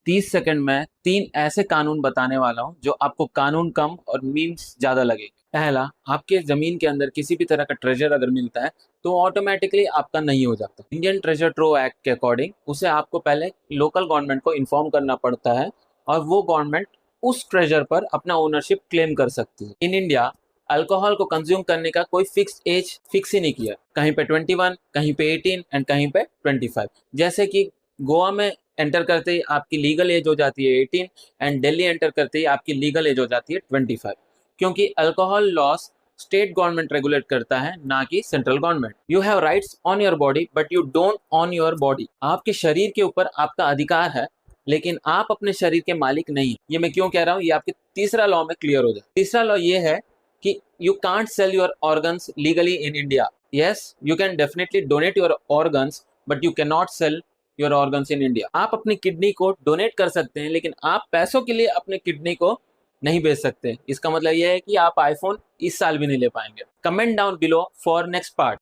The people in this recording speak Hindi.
30 सेकंड में 3 ऐसे कानून बताने वाला हूँ जो आपको कानून कम और मीम्स ज्यादा लगे। पहला, आपके जमीन के अंदर किसी भी तरह का ट्रेजर अगर मिलता है तो ऑटोमेटिकली आपका नहीं हो जाता। इंडियन ट्रेजर ट्रो एक्ट के अकॉर्डिंग उसे आपको पहले लोकल गवर्नमेंट को इन्फॉर्म करना पड़ता है और वो गवर्नमेंट उस ट्रेजर पर अपना ओनरशिप क्लेम कर सकती है। इन इंडिया अल्कोहल को कंज्यूम करने का कोई फिक्स एज फिक्स ही नहीं किया। कहीं पे 21, कहीं पे 18 एंड कहीं पे 25। जैसे कि गोवा में एंटर करते ही आपकी लीगल एज हो जाती है 18 एंड दिल्ली एंटर करते ही आपकी लीगल एज हो जाती है 25। क्योंकि alcohol loss state government regulate करता है, ना कि central government. You have rights on your body but you don't on your body. आपके शरीर के ऊपर आपका अधिकार है लेकिन आप अपने शरीर के मालिक नहीं। ये मैं क्यों कह रहा हूँ, ये आपके तीसरा लॉ में क्लियर हो जाए। तीसरा लॉ ये है कि you can't sell your organs legally in India. Yes, you can definitely donate your organs but you can not sell your organs in India. आप अपनी किडनी को डोनेट कर सकते हैं लेकिन आप पैसों के लिए अपनी किडनी को नहीं बेच सकते। इसका मतलब यह है कि आप आईफोन इस साल भी नहीं ले पाएंगे। Comment down below for next part.